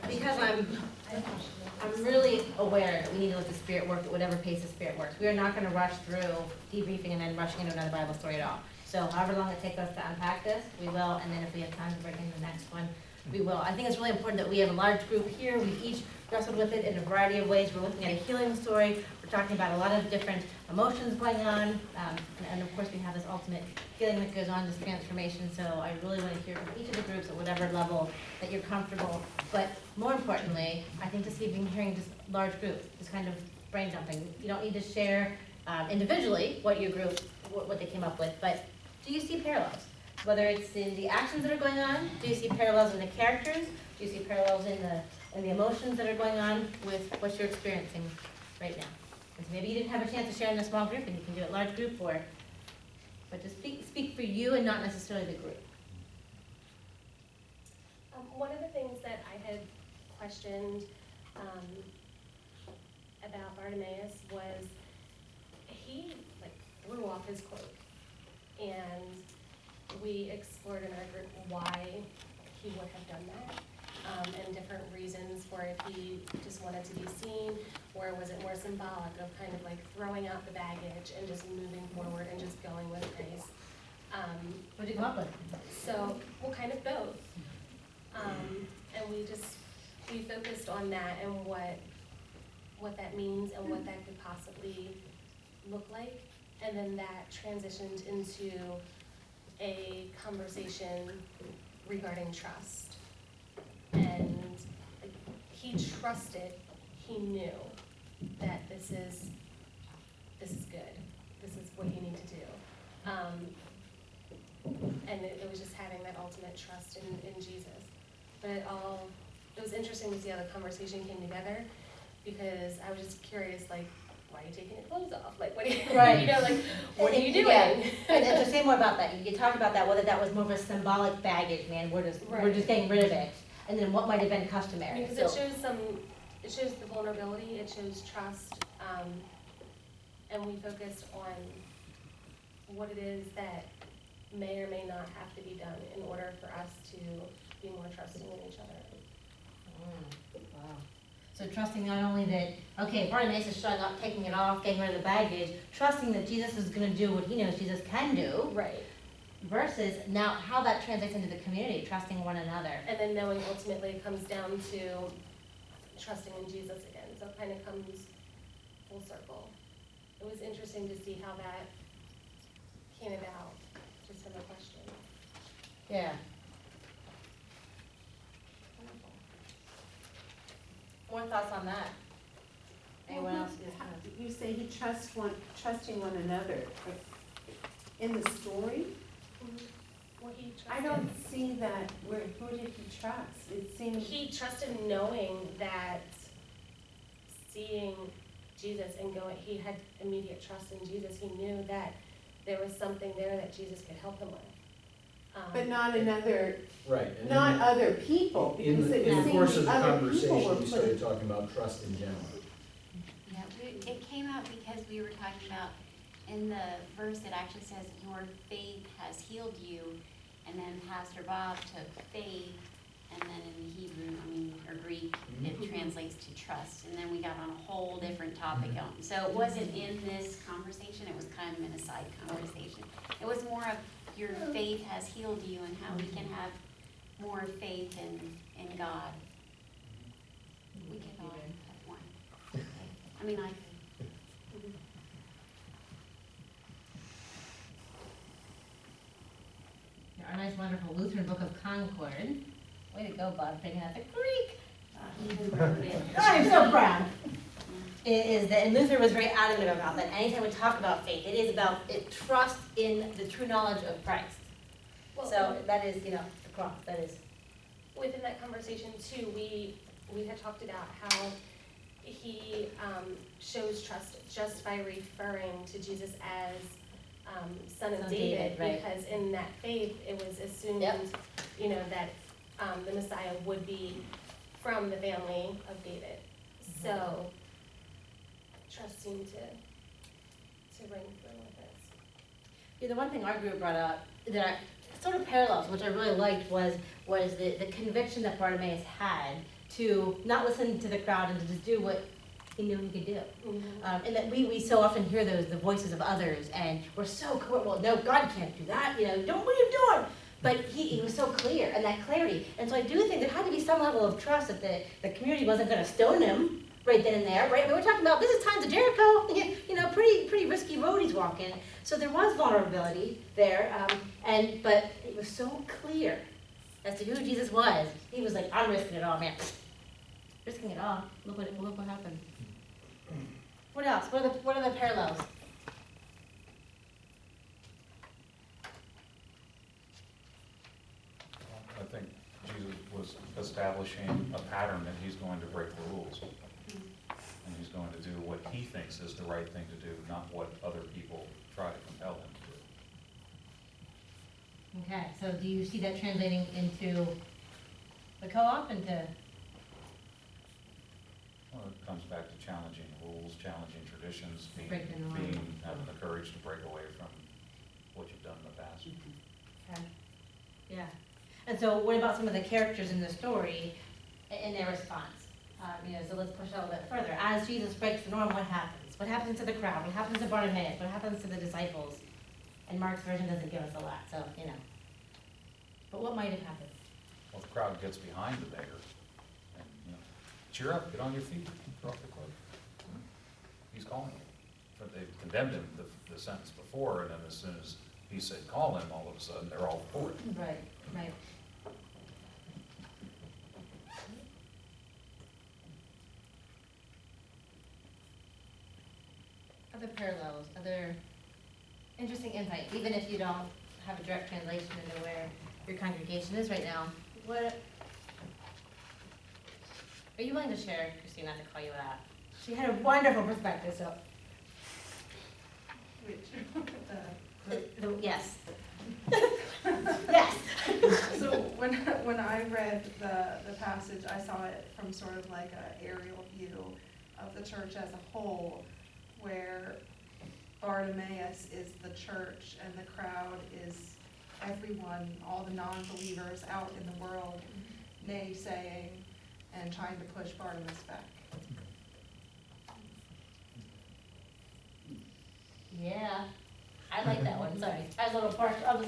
Because I'm really aware that we need to let the Spirit work at whatever pace the Spirit works. We are not gonna rush through debriefing and then rushing into another Bible story at all. So however long it takes us to unpack this, we will, and then if we have time to bring in the next one, we will. I think it's really important that we have a large group here. We've each wrestled with it in a variety of ways. We're looking at a healing story. We're talking about a lot of different emotions going on. And of course, we have this ultimate healing that goes on, this transformation. So I really want to hear from each of the groups at whatever level that you're comfortable. But more importantly, I think this evening, hearing just large group, just kind of brain dumping. You don't need to share individually what your group, what they came up with, but do you see parallels? Whether it's in the actions that are going on, do you see parallels in the characters? Do you see parallels in the emotions that are going on with what you're experiencing right now? Because maybe you didn't have a chance to share in a small group, and you can do it large group, but just speak for you and not necessarily the group. One of the things that I had questioned about Bartimaeus was he blew off his cloak, and we explored in our group why he would have done that, and different reasons for if he just wanted to be seen, or was it more symbolic of kind of like throwing out the baggage and just moving forward and just going with grace. What did you come up with? So, well, kind of both. And we focused on that and what that means and what that could possibly look like. And then that transitioned into a conversation regarding trust. And he trusted, he knew that this is good. This is what you need to do. And it was just having that ultimate trust in Jesus. But it was interesting to see how the conversation came together, because I was just curious, why are you taking your clothes off? What are you, right. What are you doing? Yeah. And to say more about that, you talk about that, whether that was more of a symbolic baggage, man, we're just getting rid of it, and then what might have been customary. Because it shows the vulnerability, it shows trust, and we focused on what it is that may or may not have to be done in order for us to be more trusting in each other. Wow. So trusting not only that, okay, Bartimaeus is showing up, taking it off, getting rid of the baggage, trusting that Jesus is going to do what he knows Jesus can do. Right. Versus now how that translates into the community, trusting one another. And then knowing ultimately it comes down to trusting in Jesus again. So it kind of comes full circle. It was interesting to see how that came about, just from a question. Yeah. More thoughts on that? Anyone else? You say he trusting one another. In the story, Well, he I don't see that. Who did he trust? It seems he trusted knowing that seeing Jesus and going, he had immediate trust in Jesus. He knew that there was something there that Jesus could help him with. but not another, Right. And not other people. in Because the it course seems of the other people conversation, were we started talking about trust in general. Yeah, it came up because we were talking about, in the verse it actually says, your faith has healed you, and then Pastor Bob took faith, and then in the Hebrew, or Greek, it translates to trust, and then we got on a whole different topic. So it wasn't in this conversation, it was kind of in a side conversation. It was more of your faith has healed you and how we can have more faith in God. We can all have more. I mean, Our nice, wonderful Lutheran Book of Concord. Way to go, Bob, taking out the Greek. He wrote it. I'm so proud. It is that, and Luther was very adamant about that. Anytime we talk about faith, it is about trust in the true knowledge of Christ. Well, So that is, the cross. That is. within that conversation too, we had talked about how he shows trust just by referring to Jesus as son of David, right. because in that faith it was assumed, Yep. That the Messiah would be from the family of David. So trust seemed to ring through with this. Yeah, the one thing our group brought up that sort of parallels, which I really liked, was the conviction that Bartimaeus had to not listen to the crowd and to just do what he knew he could do. And that we so often hear the voices of others, and we're so, well, no, God can't do that, don't, what are you doing? But he was so clear, and that clarity. And so I do think there had to be some level of trust that the community wasn't gonna stone him right then and there, right? I mean, we're talking about, this is times of Jericho, pretty risky road he's walking. So there was vulnerability there, but it was so clear as to who Jesus was. He was like, I'm risking it all, man. Risking it all. Look what happened. What else? What are the parallels? I think Jesus was establishing a pattern that he's going to break the rules. And he's going to do what he thinks is the right thing to do, not what other people try to compel him to do. Okay, so do you see that translating into the co-op, into? Well, it comes back to challenging rules, challenging traditions, Breaking the line. having the courage to break away from what you've done in the past. Okay. Yeah. And so what about some of the characters in the story and their response? So let's push it a little bit further. As Jesus breaks the norm, what happens? What happens to the crowd? What happens to Bartimaeus? What happens to the disciples? And Mark's version doesn't give us a lot, so, But what might have happened? Well, the crowd gets behind the beggar and, cheer up, get on your feet, get off the cliff. He's calling him. But they condemned him the sentence before, and then as soon as he said call him, all of a sudden, they're all for it. Right. Other parallels, other interesting insights, even if you don't have a direct translation into where your congregation is right now. What are you willing to share, Christine, not to call you out? She had a wonderful perspective, so. Yes. Yes. So when I read the passage, I saw it from sort of like an aerial view of the church as a whole, where Bartimaeus is the church and the crowd is everyone, all the non-believers out in the world, naysaying and trying to push Bartimaeus back. Yeah, I like that one, sorry. I was a little partial,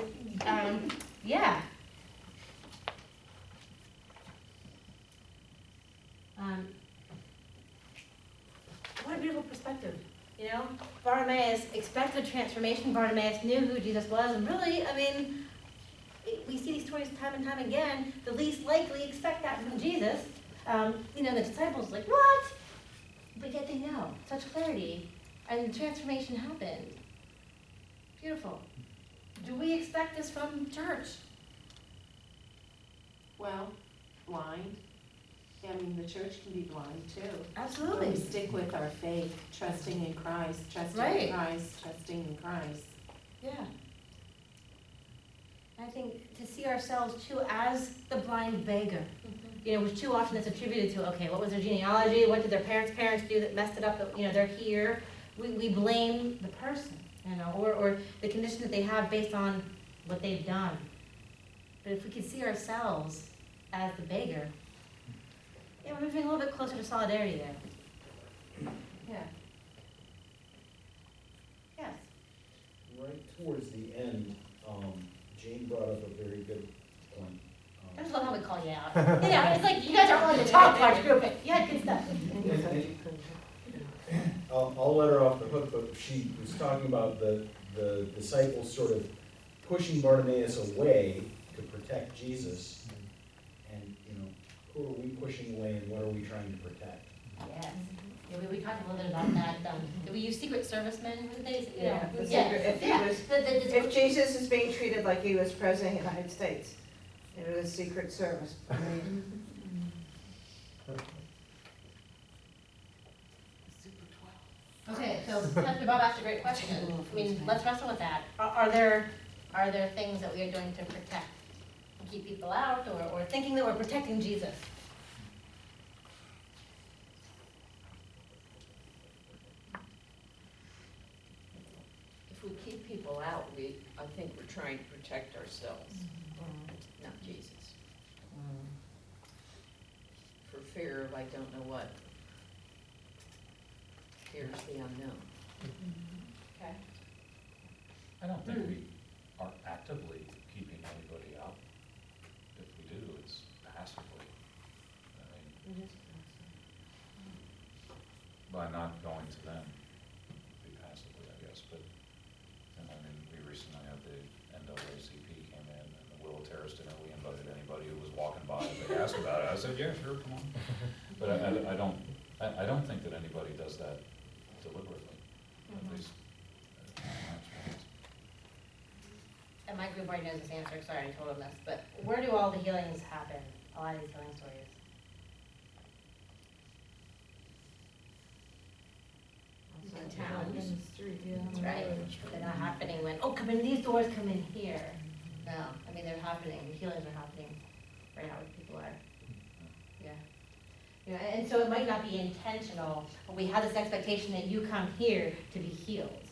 yeah. What a beautiful perspective, Bartimaeus expected transformation. Bartimaeus knew who Jesus was, and really, we see these stories time and time again. The least likely expect that from Jesus. The disciples like, what? But yet they know, such clarity. And transformation happened. Beautiful. Do we expect this from church? Well, blind. The church can be blind too. Absolutely. But we stick with our faith, trusting in Christ, trusting in Christ, trusting in Christ. Yeah. I think to see ourselves too as the blind beggar, which too often is attributed to, okay, what was their genealogy? What did their parents do that messed it up? That, they're here. We blame the person, or the condition that they have based on what they've done. But if we could see ourselves as the beggar, we're moving a little bit closer to solidarity there. Yeah. Yes. Right towards the end, Jane brought up a very good point. I just love how we call you out. It's like you guys are on the top part group. You had good stuff. I'll let her off the hook, but she was talking about the disciples sort of pushing Bartimaeus away to protect Jesus. And, who are we pushing away and what are we trying to protect? Yes. Yeah, we talked a little bit about that. Did we use Secret Servicemen? If Jesus is being treated like he was president of the United States, it was Secret Service. Okay, so Pastor Bob asked a great question. Let's wrestle with that. Are there things that we are doing to protect and keep people out, or thinking that we're protecting Jesus? If we keep people out, I think we're trying to protect ourselves, not Jesus. For fear of I don't know what. Fears the unknown. Okay. I don't think we are actively keeping anybody out. If we do, it's passively. I mean, by not going to them, be passively, I guess, but, and I mean, we recently had the NAACP came in, and the Willow Terrace dinner, we invited anybody who was walking by, if they asked about it, I said, yeah, sure, come on. But I don't think that anybody does that deliberately, at least, in my experience. And my group already knows this answer, because I already told them this, but where do all the healings happen? A lot of these healing stories. In towns. In the street, yeah. That's right. They're not happening when, oh, come in, these doors come in here. No, I mean, they're happening, the healings are happening right now where people are. Yeah. You know, and so it might not be intentional, but we have this expectation that you come here to be healed.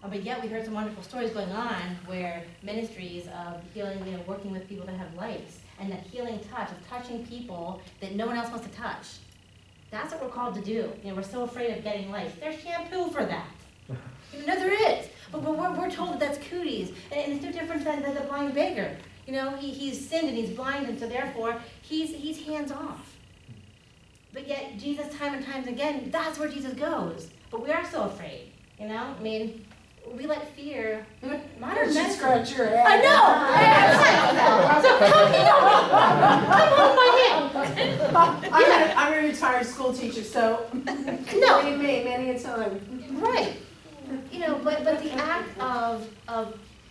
But yet we heard some wonderful stories going on where ministries of healing, you know, working with people that have lice, and that healing touch of touching people that no one else wants to touch. That's what we're called to do. You know, we're so afraid of getting lice. There's shampoo for that. You know, there is. But we're told that that's cooties. And it's no different than the blind beggar. You know, he's sinned and he's blind, and so therefore he's hands off. But yet Jesus, time and time again, that's where Jesus goes. But we are so afraid. You know, I mean, we let fear. Modern medicine. Scratch your head. I know. So come hold my hand. I'm a retired school teacher, so No. believe me, many a time. Right. You know, but the act of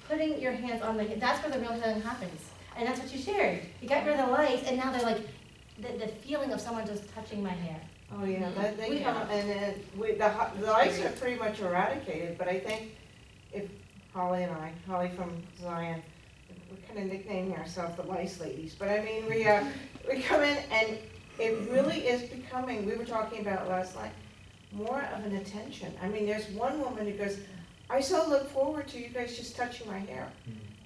putting your hands on that's where the real healing happens. And that's what you shared. You got rid of the lice, and now they're like, the feeling of someone just touching my hair. Oh, yeah, they We come, have- and then, the lice are pretty much eradicated, but I think if Holly from Zion, we kind of nicknaming ourselves the lice ladies, but I mean, we come in and it really is becoming, we were talking about last night, more of an attention. I mean, there's one woman who goes, I so look forward to you guys just touching my hair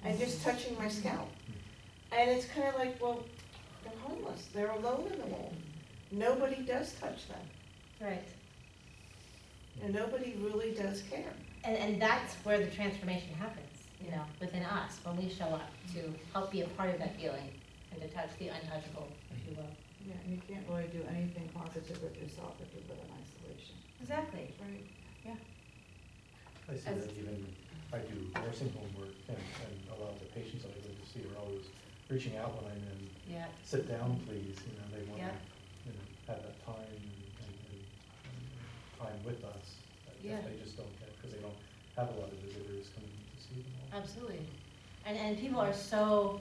and just touching my scalp. And it's kind of like, well, they're homeless, they're alone in the world. Nobody does touch them, Right. and nobody really does care. And that's where the transformation happens, you know, within us, when we show up to help be a part of that healing and to touch the untouchable, if you will. Yeah, and you can't really do anything positive with yourself if you live in isolation. Exactly. Right. I see that even, I do nursing home work, and a lot of the patients that I go to see are always reaching out when I'm in, Yeah. sit down please, you know, they want to, Yeah. you know, have that time and time with us. That Yeah. They just don't get, because they don't have a lot of visitors coming to see them all. Absolutely. And people are so,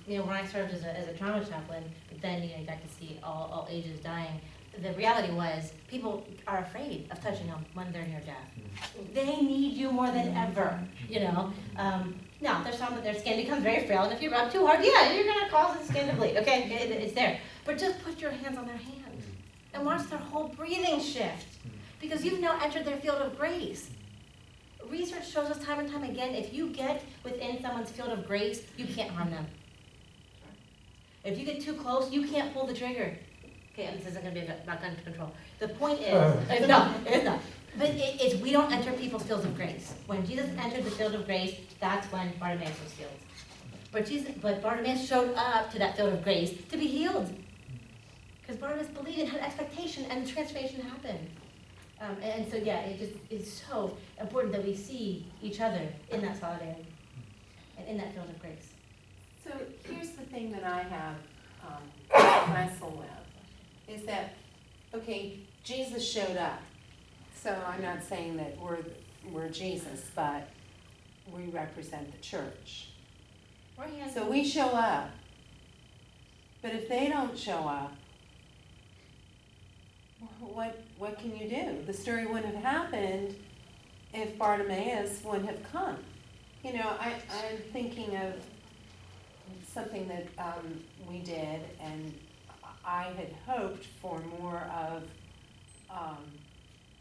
you know, when I served as a trauma chaplain, but then, you know, you got to see all ages dying, the reality was people are afraid of touching them when they're near death. They need you more than ever, you know. Now, there's some that their skin becomes very frail, and if you rub too hard, yeah, you're going to cause the skin to bleed, okay? It's there. But just put your hands on their hand and watch their whole breathing shift, because you've now entered their field of grace. Research shows us time and time again, if you get within someone's field of grace, you can't harm them. If you get too close, you can't pull the trigger. Okay, this isn't going to be about gun control. The point is, it's not. But it's we don't enter people's fields of grace. When Jesus entered the field of grace, that's when Bartimaeus was healed. But Bartimaeus showed up to that field of grace to be healed. Because Bartimaeus believed and had expectation, and the transformation happened. And so, yeah, it just is so important that we see each other in that solidarity and in that field of grace. So here's the thing that I have wrestled with, is that, okay, Jesus showed up. So I'm not saying that we're Jesus, but we represent the church. So we show up. But if they don't show up, what can you do? The story wouldn't have happened if Bartimaeus wouldn't have come. You know, I'm thinking of something that we did, and I had hoped for more of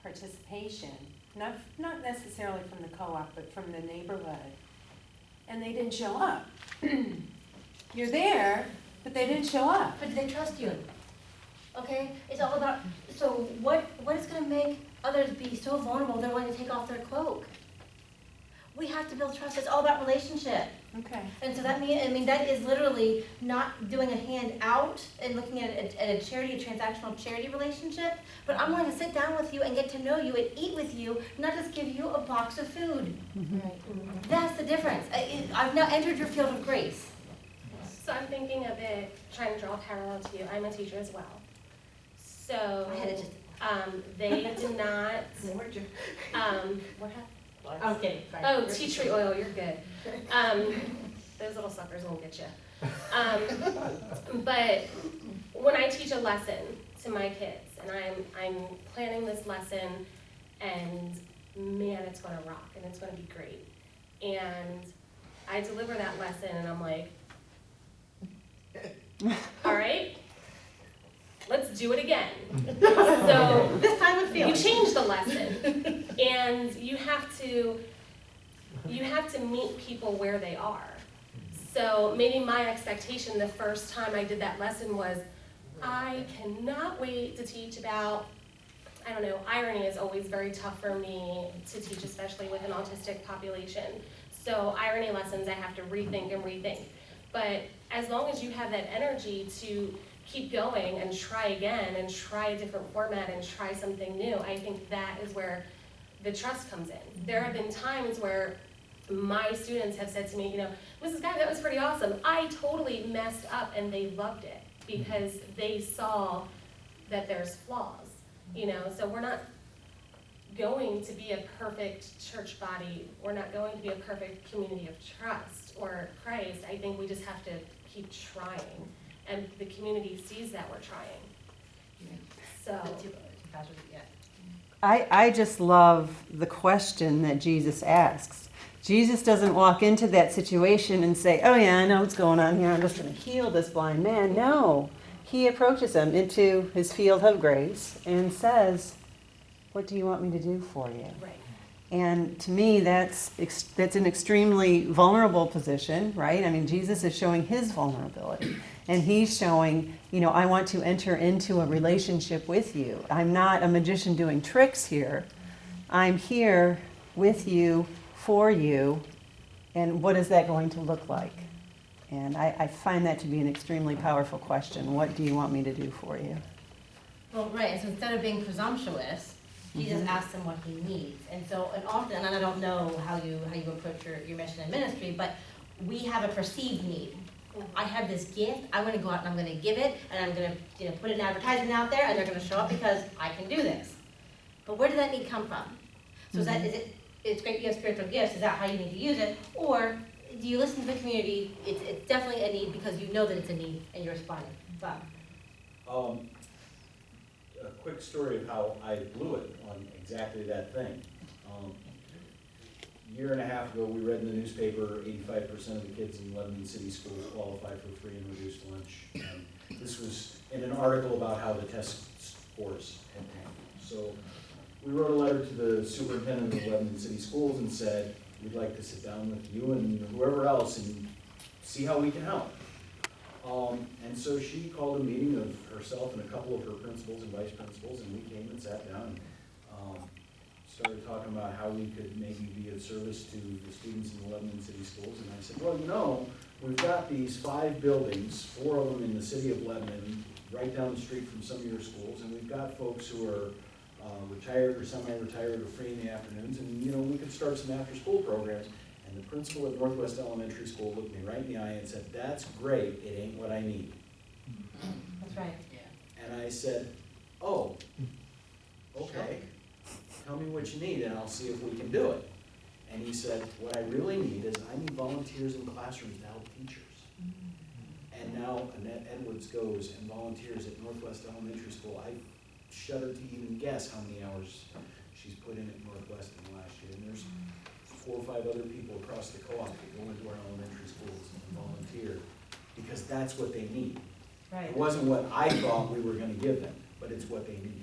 participation not necessarily from the co-op, but from the neighborhood, and they didn't show up. You're there, but they didn't show up. But do they trust you? Okay, it's all about, so what is gonna make others be so vulnerable they're willing to take off their cloak? We have to build trust, it's all about relationship. Okay. And so that that is literally not doing a hand out and looking at a charity, a transactional charity relationship, but I'm willing to sit down with you and get to know you and eat with you, not just give you a box of food. That's the difference. I've now entered your field of grace. So I'm thinking of it, trying to draw a parallel to you. I'm a teacher as well. So, I had it just, they did not, Where'd you? what happened? I'm kidding, sorry. Oh, tea tree oil, you're good. Those little suckers won't get you. But when I teach a lesson to my kids, and I'm planning this lesson, and man, it's gonna rock, and it's gonna be great. And I deliver that lesson, and I'm like, all right, let's do it again. So This time with you feeling. change the lesson, and you have to meet people where they are. So maybe my expectation the first time I did that lesson was, I cannot wait to teach about, I don't know, irony is always very tough for me to teach, especially with an autistic population. So irony lessons I have to rethink and rethink. But as long as you have that energy to keep going and try again and try a different format and try something new, I think that is where the trust comes in. There have been times where my students have said to me, Mrs. Guy, that was pretty awesome. I totally messed up, and they loved it because they saw that there's flaws, So we're not going to be a perfect church body. We're not going to be a perfect community of trust or Christ. I think we just have to keep trying, and the community sees that we're trying. So. I just love the question that Jesus asks. Jesus doesn't walk into that situation and say, oh yeah, I know what's going on here, I'm just going to heal this blind man. No, he approaches him into his field of grace and says, what do you want me to do for you? Right. And to me, that's an extremely vulnerable position, right? I mean, Jesus is showing his vulnerability. And he's showing, I want to enter into a relationship with you. I'm not a magician doing tricks here. I'm here with you, for you, and what is that going to look like? And I find that to be an extremely powerful question. What do you want me to do for you? Well, right, and so instead of being presumptuous, Jesus asks him what he needs. And so, and often, and I don't know how you approach your mission and ministry, but we have a perceived need. I have this gift, I'm gonna go out and I'm gonna give it, and I'm gonna put an advertisement out there, and they're gonna show up because I can do this. But where did that need come from? So it's great you have spiritual gifts, is that how you need to use it? Or do you listen to the community, it's definitely a need because you know that it's a need and you're responding? Bob? A quick story of how I blew it on exactly that thing. A year and a half ago, we read in the newspaper 85% of the kids in Lebanon City Schools qualify for free and reduced lunch. And this was in an article about how the test scores had tanked. So we wrote a letter to the superintendent of Lebanon City Schools and said, we'd like to sit down with you and whoever else and see how we can help. And so she called a meeting of herself and a couple of her principals and vice principals, and we came and sat down and started talking about how we could maybe be of service to the students in the Lebanon City Schools. And I said, well, we've got these 5 buildings, 4 of them in the city of Lebanon, right down the street from some of your schools, and we've got folks who are retired or semi-retired or free in the afternoons, and we could start some after-school programs. And the principal at Northwest Elementary School looked me right in the eye and said, that's great, it ain't what I need. That's right. And I said, oh, okay, tell me what you need and I'll see if we can do it. And he said, what I really need is I need volunteers in classrooms to help teachers. And now Annette Edwards goes and volunteers at Northwest Elementary School. I shudder to even guess how many hours she's put in at Northwest in the last year. And there's 4 or 5 other people across the co-op that go into our elementary schools and volunteer because that's what they need. Right. It wasn't what I thought we were going to give them, but it's what they need.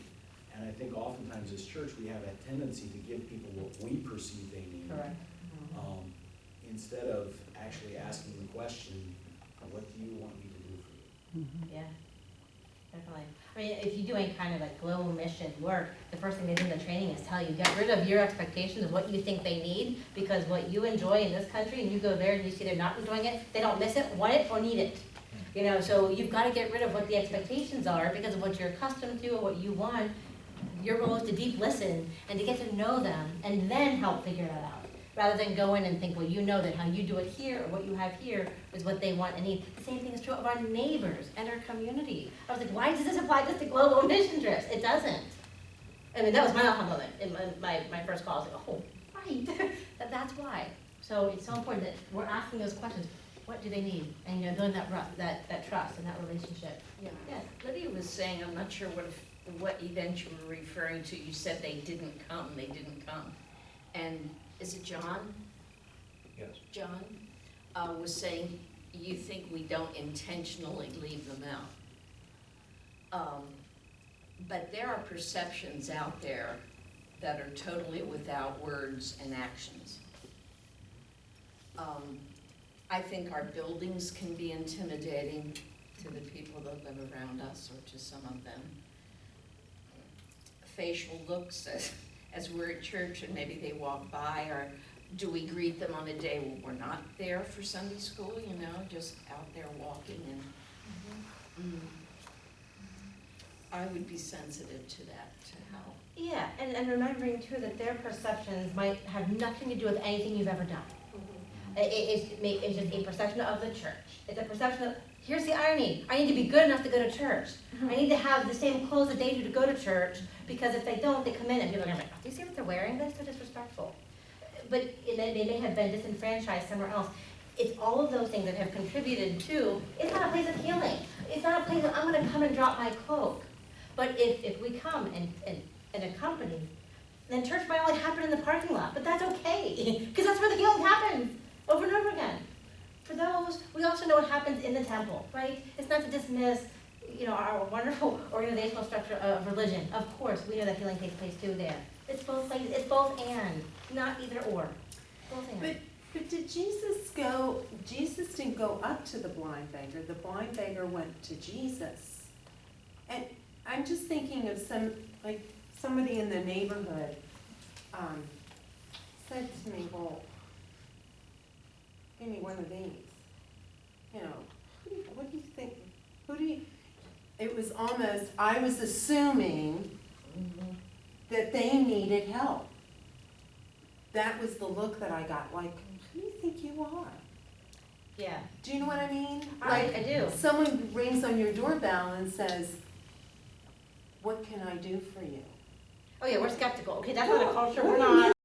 And I think oftentimes as church, we have that tendency to give people what we perceive they need. Correct. Instead of actually asking the question, what do you want me to do for you? Yeah, definitely. I mean, if you're doing kind of like global mission work, the first thing they do in the training is tell you, get rid of your expectations of what you think they need, because what you enjoy in this country, and you go there and you see they're not enjoying it, they don't miss it, want it, or need it. You know, so you've got to get rid of what the expectations are because of what you're accustomed to or what you want. Your role is to deep listen and to get to know them and then help figure that out. Rather than go in and think, well, you know that how you do it here or what you have here is what they want and need. The same thing is true of our neighbors and our community. I was like, why does this apply just to global mission trips? It doesn't. I mean, that was my aha moment in my first call. I was like, oh, right, that's why. So it's so important that we're asking those questions. What do they need? And you know, building that trust and that relationship. Yeah. Yes. Lydia was saying, I'm not sure what event you were referring to, you said they didn't come. And is it John? Yes. John was saying, you think we don't intentionally leave them out. But there are perceptions out there that are totally without words and actions. I think our buildings can be intimidating to the people that live around us or to some of them. Facial looks as we're at church and maybe they walk by, or do we greet them on a day when we're not there for Sunday school, you know, just out there walking and I would be sensitive to that, to how. Yeah, and remembering too that their perceptions might have nothing to do with anything you've ever done. It's just a perception of the church. It's a perception of, here's the irony, I need to be good enough to go to church. I need to have the same clothes that they do to go to church, because if they don't, they come in and people are like, do you see what they're wearing? That's so disrespectful. But they may have been disenfranchised somewhere else. It's all of those things that have contributed to, it's not a place of healing. It's not a place of, I'm gonna come and drop my cloak. But if we come and accompany, then church might only happen in the parking lot, but that's okay, because that's where the healing happens, over and over again. For those, we also know what happens in the temple, right? It's not to dismiss, you know, our wonderful organizational structure of religion. Of course, we know that healing takes place too there. It's both places, it's both and, not either or. Both and. But did Jesus go, Jesus didn't go up to the blind beggar went to Jesus. And I'm just thinking of somebody in the neighborhood said to me, well, give me one of these. You know, what do you think, it was almost, I was assuming that they needed help. That was the look that I got, like, who do you think you are? Yeah. Do you know what I mean? I do. Someone rings on your doorbell and says, what can I do for you? Oh yeah, we're skeptical. Okay, that's not a culture, we're not.